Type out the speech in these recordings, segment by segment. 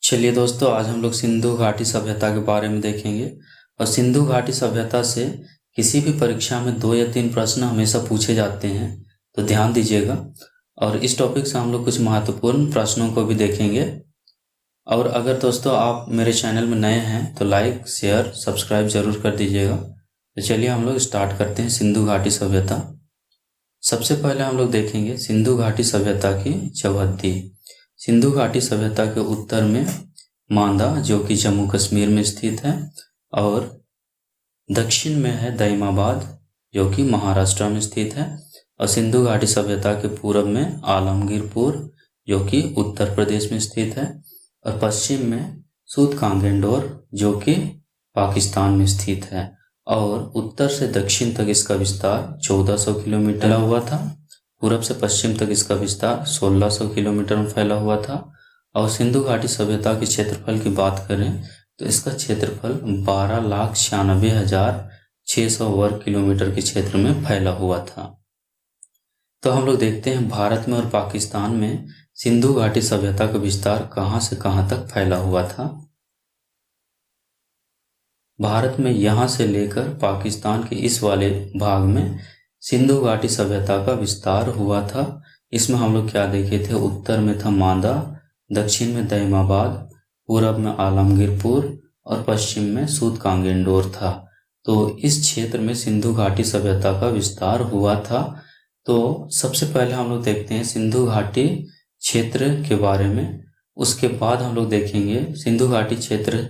चलिए दोस्तों, आज हम लोग सिंधु घाटी सभ्यता के बारे में देखेंगे। और सिंधु घाटी सभ्यता से किसी भी परीक्षा में 2 या 3 प्रश्न हमेशा पूछे जाते हैं, तो ध्यान दीजिएगा। और इस टॉपिक से हम लोग कुछ महत्वपूर्ण प्रश्नों को भी देखेंगे। और अगर दोस्तों आप मेरे चैनल में नए हैं तो लाइक, शेयर, सब्सक्राइब जरूर कर दीजिएगा। तो चलिए हम लोग स्टार्ट करते हैं सिंधु घाटी सभ्यता। सबसे पहले हम लोग देखेंगे सिंधु घाटी सभ्यता की चौहद्दी। सिंधु घाटी सभ्यता के उत्तर में मांदा, जो कि जम्मू कश्मीर में स्थित है, और दक्षिण में है दैमाबाद, जो कि महाराष्ट्र में स्थित है। और सिंधु घाटी सभ्यता के पूर्व में आलमगीरपुर, जो कि उत्तर प्रदेश में स्थित है। और पश्चिम में सूतकांगेंडोर, जो कि पाकिस्तान में स्थित है। और उत्तर से दक्षिण तक इसका विस्तार 1400 किलोमीटर फैला हुआ था। पूरब से पश्चिम तक इसका विस्तार 1600 किलोमीटर में फैला हुआ था। और सिंधु घाटी सभ्यता के क्षेत्रफल की बात करें तो इसका क्षेत्रफल 12,96,600 वर्ग किलोमीटर के क्षेत्र में फैला हुआ था। तो हम लोग देखते हैं भारत में और पाकिस्तान में सिंधु घाटी सभ्यता का विस्तार कहां से कहां तक फैला हुआ था। भारत में यहां से लेकर पाकिस्तान के इस वाले भाग में सिंधु घाटी सभ्यता का विस्तार हुआ था। इसमें हम लोग क्या देखे थे, उत्तर में था मांदा, दक्षिण में दैमाबाद, पूरब में आलमगीरपुर और पश्चिम में सूतकांगेंडोर था। तो इस क्षेत्र में सिंधु घाटी सभ्यता का विस्तार हुआ था। तो सबसे पहले हम लोग देखते हैं सिंधु घाटी क्षेत्र के बारे में। उसके बाद हम लोग देखेंगे सिंधु घाटी क्षेत्र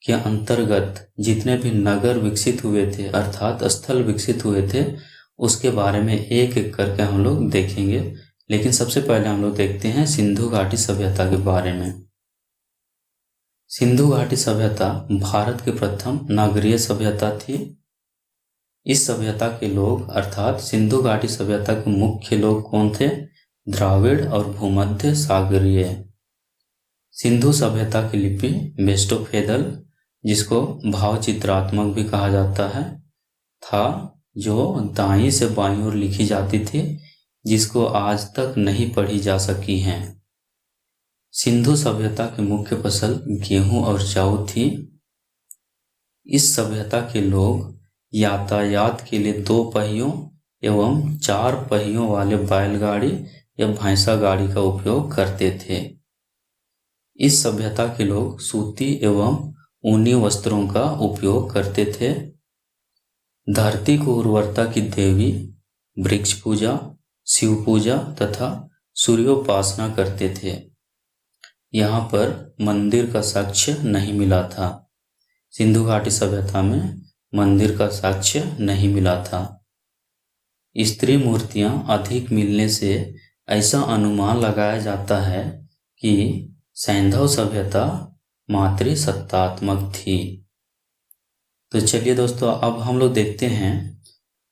के अंतर्गत जितने भी नगर विकसित हुए थे, अर्थात स्थल विकसित हुए थे, उसके बारे में एक एक करके हम लोग देखेंगे। लेकिन सबसे पहले हम लोग देखते हैं सिंधु घाटी सभ्यता के बारे में। सिंधु घाटी सभ्यता भारत की प्रथम नगरीय सभ्यता थी। इस सभ्यता के लोग, अर्थात सिंधु घाटी सभ्यता के मुख्य लोग कौन थे? द्राविड़ और भूमध्य सागरीय। सिंधु सभ्यता की लिपि वेस्टोफेदल, जिसको भावचित्रात्मक भी कहा जाता है, था, जो दाईं से बाईं ओर लिखी जाती थी, जिसको आज तक नहीं पढ़ी जा सकी हैं। सिंधु सभ्यता की मुख्य फसल गेहूं और चावल थी। इस सभ्यता के लोग यातायात के लिए 2 पहियों एवं 4 पहियों वाले बैलगाड़ी या भैंसा गाड़ी का उपयोग करते थे। इस सभ्यता के लोग सूती एवं ऊनी वस्त्रों का उपयोग करते थे। धरती को उर्वरता की देवी, वृक्ष पूजा, शिव पूजा तथा सूर्योपासना करते थे। यहाँ पर मंदिर का साक्ष्य नहीं मिला था। सिंधु घाटी सभ्यता में मंदिर का साक्ष्य नहीं मिला था। स्त्री मूर्तियां अधिक मिलने से ऐसा अनुमान लगाया जाता है कि सैंधव सभ्यता मातृसत्तात्मक थी। तो चलिए दोस्तों, अब हम लोग देखते हैं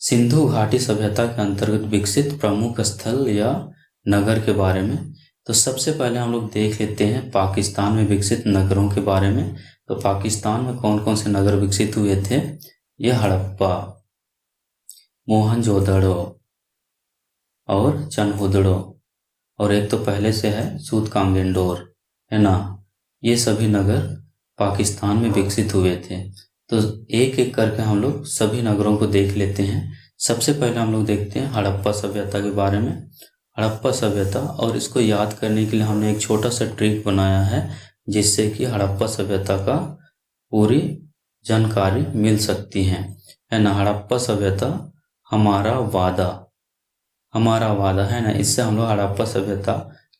सिंधु घाटी सभ्यता के अंतर्गत विकसित प्रमुख स्थल या नगर के बारे में। तो सबसे पहले हम लोग देख लेते हैं पाकिस्तान में विकसित नगरों के बारे में। तो पाकिस्तान में कौन कौन से नगर विकसित हुए थे? ये हड़प्पा, मोहनजोदड़ो और चनहुदड़ो, और एक तो पहले से है सूतकांगेंडोर, है ना। ये सभी नगर पाकिस्तान में विकसित हुए थे। तो एक एक करके हम लोग सभी नगरों को देख लेते हैं। सबसे पहले हम लोग देखते हैं हड़प्पा सभ्यता के बारे में। हड़प्पा सभ्यता, और इसको याद करने के लिए हमने एक छोटा सा ट्रिक बनाया है, जिससे कि हड़प्पा सभ्यता का पूरी जानकारी मिल सकती है ना। हड़प्पा सभ्यता हमारा वादा है ना। इससे हम लोग हड़प्पा सभ्यता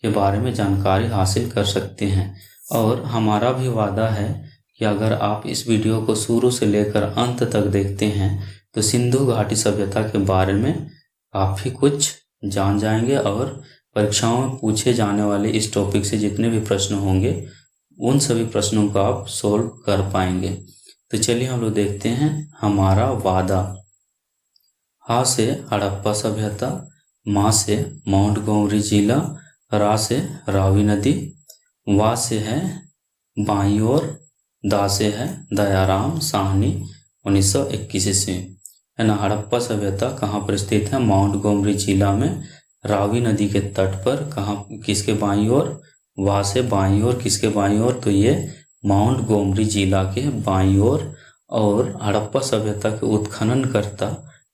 के बारे में जानकारी हासिल कर सकते हैं। और हमारा भी वादा है कि अगर आप इस वीडियो को शुरू से लेकर अंत तक देखते हैं तो सिंधु घाटी सभ्यता के बारे में काफ़ी कुछ जान जाएंगे। और परीक्षाओं में पूछे जाने वाले इस टॉपिक से जितने भी प्रश्न होंगे, उन सभी प्रश्नों को आप सोल्व कर पाएंगे। तो चलिए हम लोग देखते हैं हमारा वादा। हा से हड़प्पा सभ्यता, माँ से माउंटगोमरी जिला, रा से रावी नदी, वा से है बाईं ओर, दा से है दयाराम साहनी 1921 ईस्वी, है ना। हड़प्पा सभ्यता कहाँ पर स्थित है? माउंटगोमरी जिला में, रावी नदी के तट पर। कहाँ, किसके बाईं ओर? वहाँ से बाईं ओर, किसके बाईं ओर, तो ये माउंट गोमरी जिला के बाईं ओर। और हड़प्पा सभ्यता के उत्खननकर्ता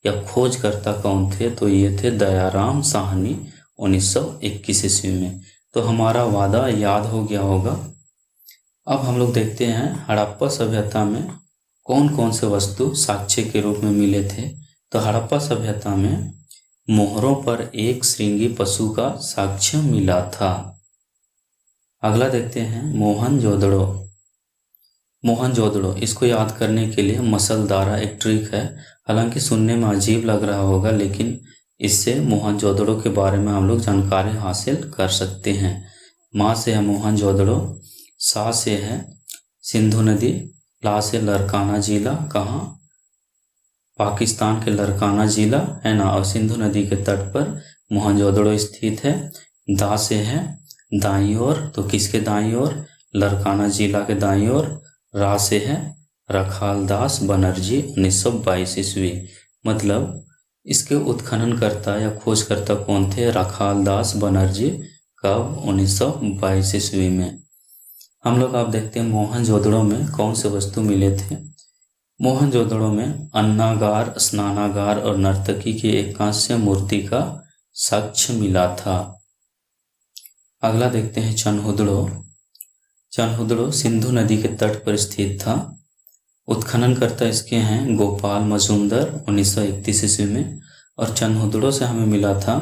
या खोजकर्ता कौन थे, तो ये थे दयाराम साहनी 1921 ईस्वी में। तो हमारा वादा याद हो गया होगा। अब हम लोग देखते हैं हड़प्पा सभ्यता में कौन कौन से वस्तु साक्ष्य के रूप में मिले थे। तो हड़प्पा सभ्यता में मोहरों पर एक श्रृंगी पशु का साक्ष्य मिला था। अगला देखते हैं मोहनजोदड़ो। मोहनजोदड़ो, इसको याद करने के लिए मसलदारा एक ट्रिक है। हालांकि सुनने में अजीब लग रहा होगा, लेकिन इससे मोहनजोदड़ो के बारे में हम लोग जानकारी हासिल कर सकते हैं। माँ से है मोहनजोदड़ो, सा से है सिंधु नदी, ला से लरकाना जिला, कहाँ, पाकिस्तान के लरकाना जिला है ना, और सिंधु नदी के तट पर मोहनजोदड़ो स्थित है। दा से है दाईं ओर, तो किसके दाईं ओर, लरकाना जिला के दाईं ओर। रा से है रखालदास बनर्जी 1922 ईस्वी। मतलब इसके उत्खननकर्ता या खोजकर्ता कौन थे, रखालदास बनर्जी, कब, 1922 ईस्वी में। हम लोग आप देखते हैं मोहनजोदड़ो में कौन से वस्तु मिले थे। मोहनजोदड़ो में अन्नागार, स्नानागार और नर्तकी की एक कांस्य मूर्ति का साक्ष्य मिला था। अगला देखते हैं चनहुदड़ो। चनहुदड़ो सिंधु नदी के तट पर स्थित था। उत्खननकर्ता इसके हैं गोपाल मजूमदार 1931 ईस्वी में। और चनहुदड़ो से हमें मिला था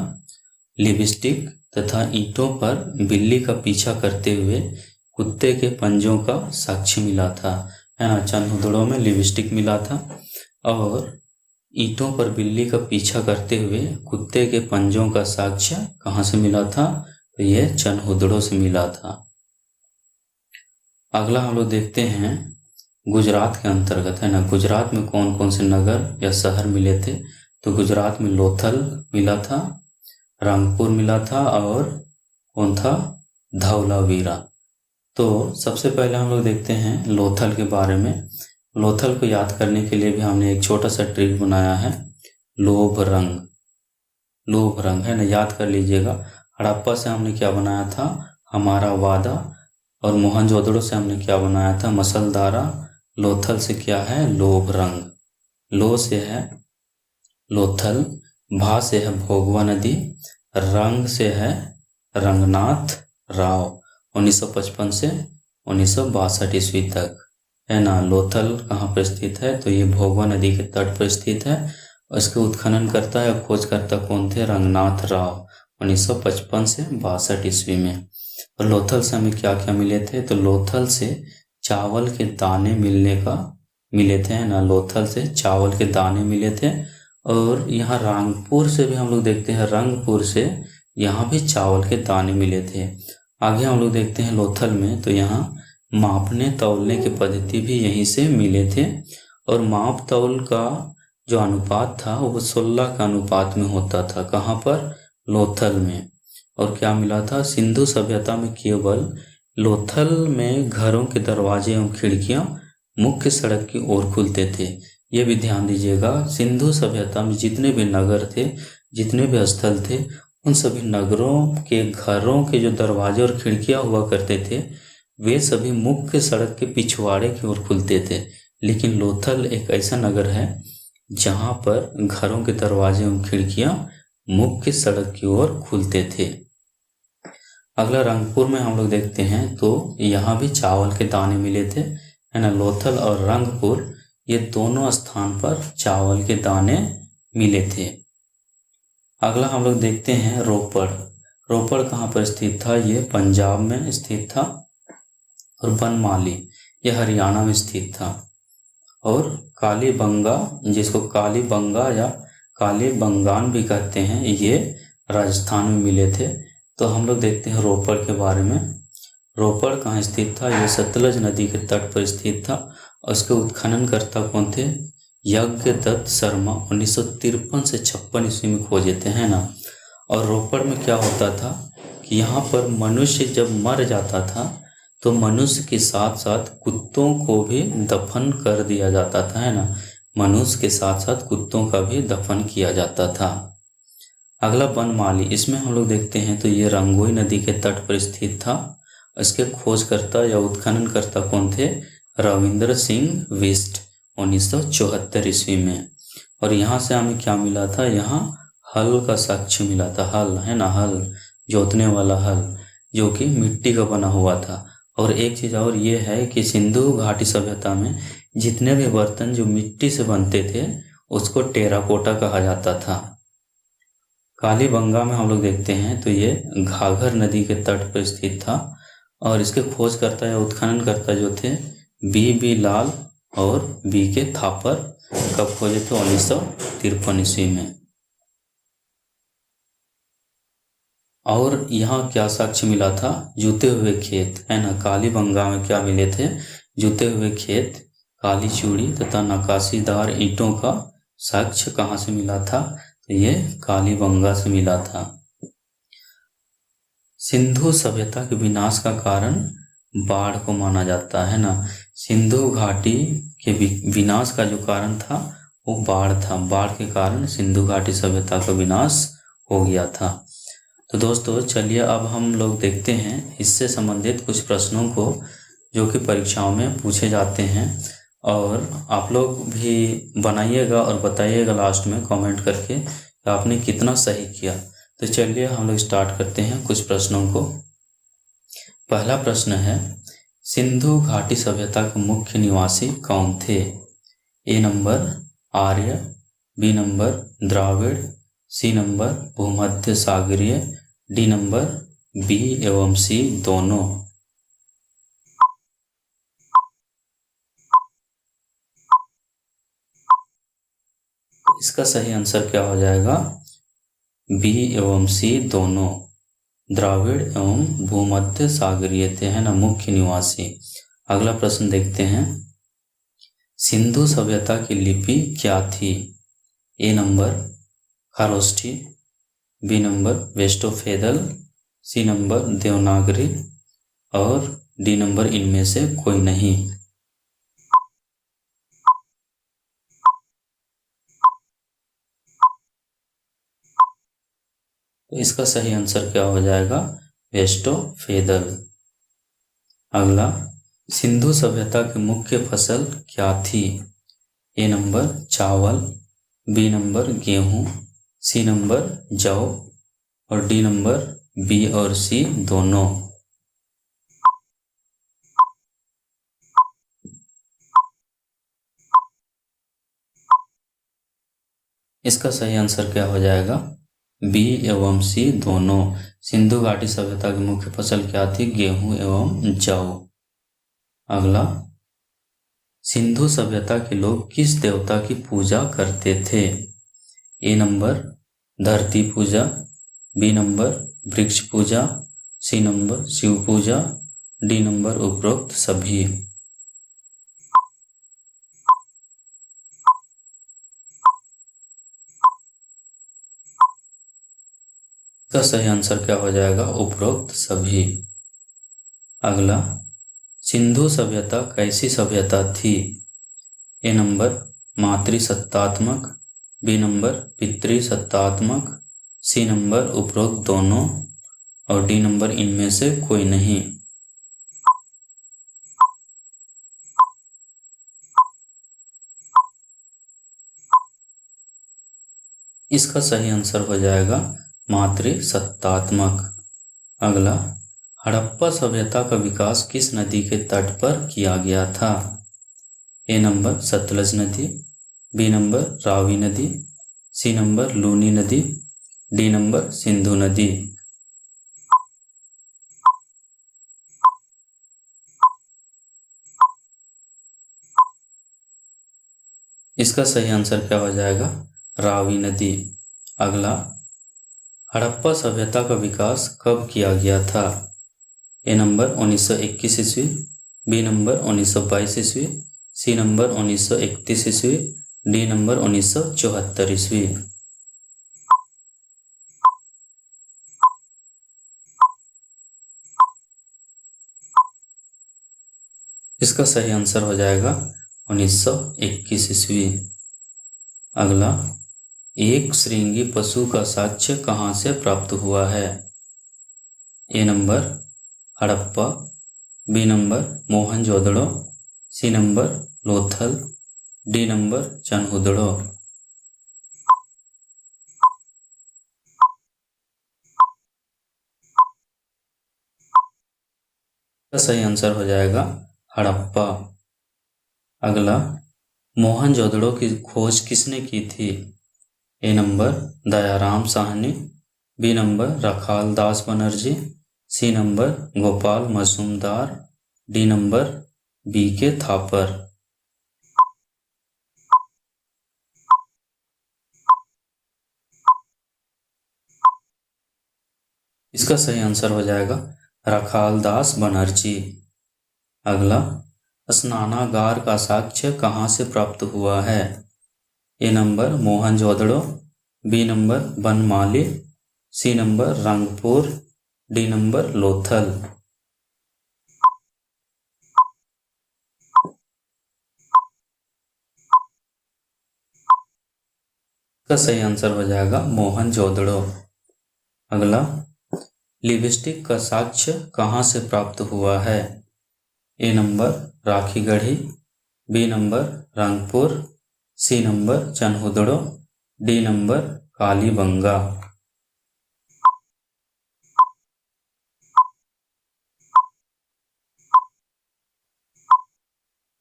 लिपस्टिक तथा ईंटों पर बिल्ली का पीछा करते हुए कुत्ते के पंजों का साक्ष्य मिला था, है ना। चनहुदड़ो में लिपस्टिक मिला था और ईंटों पर बिल्ली का पीछा करते हुए कुत्ते के पंजों का साक्ष्य कहाँ से मिला था, तो ये चनहुदड़ो से मिला था। अगला हम लोग देखते हैं गुजरात के अंतर्गत, है ना, गुजरात में कौन कौन से नगर या शहर मिले थे। तो गुजरात में लोथल मिला था, रंगपुर मिला था, और कौन था, धौलावीरा। तो सबसे पहले हम लोग देखते हैं लोथल के बारे में। लोथल को याद करने के लिए भी हमने एक छोटा सा ट्रिक बनाया है, लोभ रंग। लोभ रंग, है ना, याद कर लीजिएगा। हड़प्पा से हमने क्या बनाया था, हमारा वादा, और मोहनजोदड़ो से हमने क्या बनाया था, मसलदारा। लोथल से क्या है, लोभ रंग। लो से है लोथल, भा से है भोगवा नदी, रंग से है रंगनाथ राव 1955 से 1962 ईस्वी तक, है ना। लोथल कहाँ पर स्थित है, तो ये भोगवा नदी के तट पर स्थित है। और इसके उत्खननकर्ता या खोजकर्ता कौन थे, रंगनाथ राव 1955 से 62 ईस्वी में। और लोथल से हमें क्या क्या मिले थे, तो लोथल से चावल के दाने मिले थे, है ना। लोथल से चावल के दाने मिले थे। और यहाँ रंगपुर से भी हम लोग देखते हैं, रंगपुर से यहाँ भी चावल के दाने मिले थे। आगे हम लोग देखते हैं लोथल में, तो यहाँ मापने तौलने की पद्धति भी यहीं से मिले थे। और माप तौल का जो अनुपात था वो 16 का अनुपात में होता था, कहाँ पर, लोथल में। और क्या मिला था, सिंधु सभ्यता में केवल लोथल में घरों के दरवाजे एवं खिड़कियां मुख्य सड़क की ओर खुलते थे। ये भी ध्यान दीजिएगा, सिंधु सभ्यता में जितने भी नगर थे, जितने भी स्थल थे, उन सभी नगरों के घरों के जो दरवाजे और खिड़कियां हुआ करते थे वे सभी मुख्य सड़क के पिछवाड़े की ओर खुलते थे। लेकिन लोथल एक ऐसा नगर है जहां पर घरों के दरवाजे एवं खिड़कियां मुख्य सड़क की ओर खुलते थे। अगला रंगपुर में हम लोग देखते हैं, तो यहाँ भी चावल के दाने मिले थे, है ना। लोथल और रंगपुर ये दोनों स्थान पर चावल के दाने मिले थे। अगला हम लोग देखते हैं रोपड़। रोपड़ कहाँ पर स्थित था, ये पंजाब में स्थित था। और बनमाली ये हरियाणा में स्थित था। और कालीबंगा, जिसको कालीबंगा या कालीबंगान भी कहते हैं, ये राजस्थान में मिले थे। तो हम लोग देखते हैं रोपड़ के बारे में। रोपड़ कहाँ स्थित था, ये सतलज नदी के तट पर स्थित था। और उसके उत्खननकर्ता कौन थे, यज्ञदत्त शर्मा 1953 से 56 ईस्वी में खोजे थे, है ना। और रोपड़ में क्या होता था कि यहाँ पर मनुष्य जब मर जाता था तो मनुष्य के साथ साथ कुत्तों को भी दफन कर दिया जाता था, है ना। मनुष्य के साथ साथ कुत्तों का भी दफन किया जाता था। अगला बनमाली, इसमें हम लोग देखते हैं तो ये रंगोई नदी के तट पर स्थित था। इसके खोजकर्ता या उत्खननकर्ता कौन थे? रविंद्र सिंह बिष्ट 1974 ईस्वी में। और यहाँ से हमें क्या मिला था? यहाँ हल का साक्ष्य मिला था। हल है ना, हल जोतने वाला हल, जो कि मिट्टी का बना हुआ था। और एक चीज़ और ये है कि सिंधु घाटी सभ्यता में जितने भी बर्तन जो मिट्टी से बनते थे उसको टेराकोटा कहा जाता था। कालीबंगा में हम लोग देखते हैं तो ये घाघर नदी के तट पर स्थित था। और इसके खोजकर्ता या उत्खननकर्ता जो थे बी लाल और बी के थापर। कब खोजे थे? 1953 ईस्वी में। और यहाँ क्या साक्ष्य मिला था? जुते हुए खेत, है ना। कालीबंगा में क्या मिले थे? जुते हुए खेत, काली चूड़ी तथा नक्काशीदार ईंटों का साक्ष्य कहाँ से मिला था? तो ये कालीबंगा से मिला था। सिंधु सभ्यता के विनाश का कारण बाढ़ को माना जाता है ना। सिंधु घाटी के विनाश का जो कारण था वो बाढ़ था। बाढ़ के कारण सिंधु घाटी सभ्यता का विनाश हो गया था। तो दोस्तों चलिए अब हम लोग देखते हैं इससे संबंधित कुछ प्रश्नों को जो कि परीक्षाओं में पूछे जाते हैं। और आप लोग भी बनाइएगा और बताइएगा लास्ट में कमेंट करके कि आपने कितना सही किया। तो चलिए हम लोग स्टार्ट करते हैं कुछ प्रश्नों को। पहला प्रश्न है, सिंधु घाटी सभ्यता के मुख्य निवासी कौन थे? A number Arya, B number Dravida, C number भूमध्य सागरीय, डी नंबर बी एवं सी दोनों। इसका सही आंसर क्या हो जाएगा? बी एवं सी दोनों, द्राविड़ एवं भूमध्य सागरीय थे, है ना, मुख्य निवासी। अगला प्रश्न देखते हैं, सिंधु सभ्यता की लिपि क्या थी? A number Kharosthi, B number वेस्टोफेदल, सी नंबर देवनागरी और डी नंबर इनमें से कोई नहीं। तो इसका सही आंसर क्या हो जाएगा? वेस्टोफेदल। अगला, सिंधु सभ्यता की मुख्य फसल क्या थी? ए नंबर चावल, बी नंबर गेहूं, सी नंबर जौ और डी नंबर बी और सी दोनों। इसका सही आंसर क्या हो जाएगा? बी एवं सी दोनों। सिंधु घाटी सभ्यता की मुख्य फसल क्या थी? गेहूं एवं जौ। अगला, सिंधु सभ्यता के लोग किस देवता की पूजा करते थे? ए नंबर धरती पूजा, बी नंबर वृक्ष पूजा, सी नंबर शिव पूजा, डी नंबर उपरोक्त सभी। इसका सही आंसर क्या हो जाएगा? उपरोक्त सभी। अगला, सिंधु सभ्यता कैसी सभ्यता थी? ए नंबर मातृसत्तात्मक, बी नंबर पितृसत्तात्मक, सी नंबर उपरोक्त दोनों और डी नंबर इनमें से कोई नहीं। इसका सही आंसर हो जाएगा मातृसत्तात्मक। अगला, हड़प्पा सभ्यता का विकास किस नदी के तट पर किया गया था? ए नंबर सतलज नदी, बी नंबर रावी नदी, सी नंबर लूनी नदी, डी नंबर सिंधु नदी। इसका सही आंसर क्या हो जाएगा? रावी नदी। अगला, हड़प्पा सभ्यता का विकास कब किया गया था? ए नंबर 1921 ईस्वी, बी नंबर 1922 ईस्वी, सी नंबर 1931 ईस्वी, डी नंबर 1974 ईस्वी। इसका सही आंसर हो जाएगा 1921 ईस्वी। अगला, एक श्रृंगी पशु का साक्ष्य कहाँ से प्राप्त हुआ है? A number Harappa, B number Mohenjodaro, C number Lothal, D number Chanhudaro. का सही आंसर हो जाएगा हड़प्पा। अगला, मोहनजोदड़ो की खोज किसने की थी? A number Dayaram Sahni, B number Rakhal Das Banerjee, C number Gopal Majumdar, D number B K Thapar. इसका सही आंसर हो जाएगा रखाल दास बनर्जी। अगला, स्नानागार का साक्ष्य कहाँ से प्राप्त हुआ है? A number Mohenjodaro, B number Banmali, C number Rangpur, D number Lothal. इसका सही आंसर हो जाएगा मोहनजोदड़ो। अगला, लिपस्टिक का साक्ष्य कहाँ से प्राप्त हुआ है? A number Rakhigarhi, B number Rangpur, C number Chanhudaro, D number Kalibangan.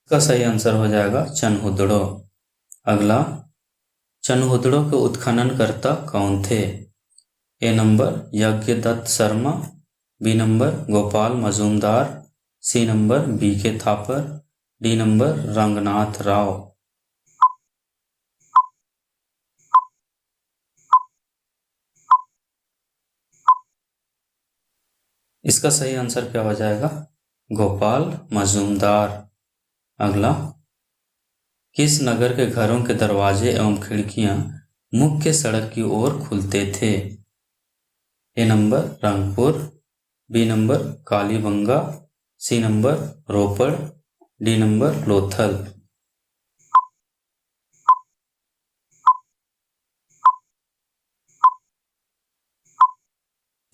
इसका सही आंसर हो जाएगा चनहुदड़ो। अगला, चनहुदड़ो के उत्खननकर्ता कौन थे? A number Yagyadatta Sharma, B number Gopal Majumdar, C number B K Thapar, D number Ranganath Rao. इसका सही आंसर क्या हो जाएगा? गोपाल मजूमदार। अगला, किस नगर के घरों के दरवाजे एवं खिड़कियां मुख्य सड़क की ओर खुलते थे? A number Rangpur, B number Kalibangan, C number Ropar, D number Lothal.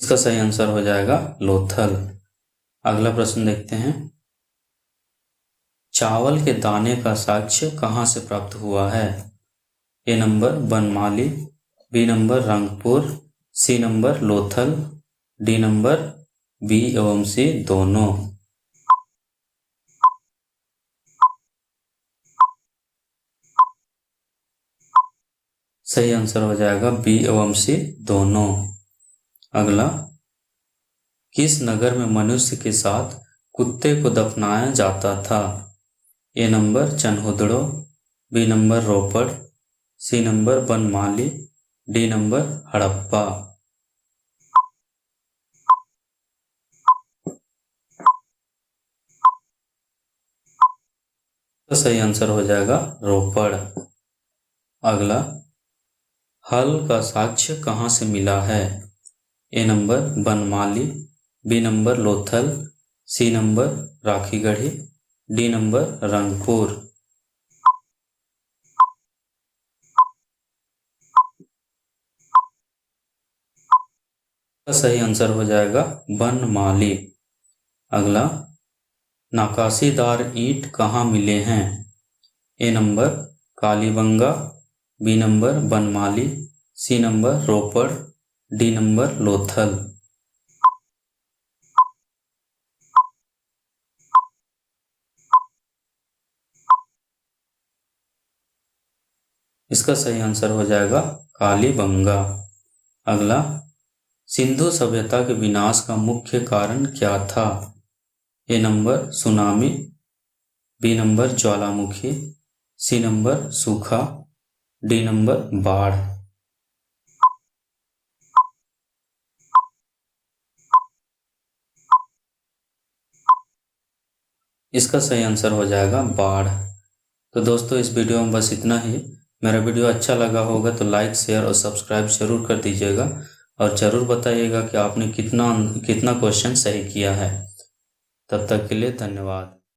इसका सही आंसर हो जाएगा लोथल। अगला प्रश्न देखते हैं, चावल के दाने का साक्ष्य कहाँ से प्राप्त हुआ है? A number Banmali, B number Rangpur, C number Lothal, D number B एवं सी दोनों। सही आंसर हो जाएगा बी एवं सी दोनों। अगला, किस नगर में मनुष्य के साथ कुत्ते को दफनाया जाता था? A number Chanhudaro, B number Ropar, C number Banmali, D number Harappa. तो सही आंसर हो जाएगा रोपड़। अगला, हल का साक्ष्य कहाँ से मिला है? A number Banmali, B number Lothal, C number Rakhigarhi, D number Rangpur. सही आंसर हो जाएगा बनमाली। अगला, नकाशीदार ईंट कहाँ मिले हैं? A number Kalibangan, B number Banmali, C number Ropar, D number Lothal. इसका सही आंसर हो जाएगा कालीबंगा। अगला, सिंधु सभ्यता के विनाश का मुख्य कारण क्या था? A number tsunami, B number Jwalamukhi, C number सूखा, डी नंबर बाढ़। इसका सही आंसर हो जाएगा बाढ़। तो दोस्तों, इस वीडियो में बस इतना ही। मेरा वीडियो अच्छा लगा होगा तो लाइक, शेयर और सब्सक्राइब जरूर कर दीजिएगा और ज़रूर बताइएगा कि आपने कितना क्वेश्चन सही किया है। तब तक के लिए धन्यवाद।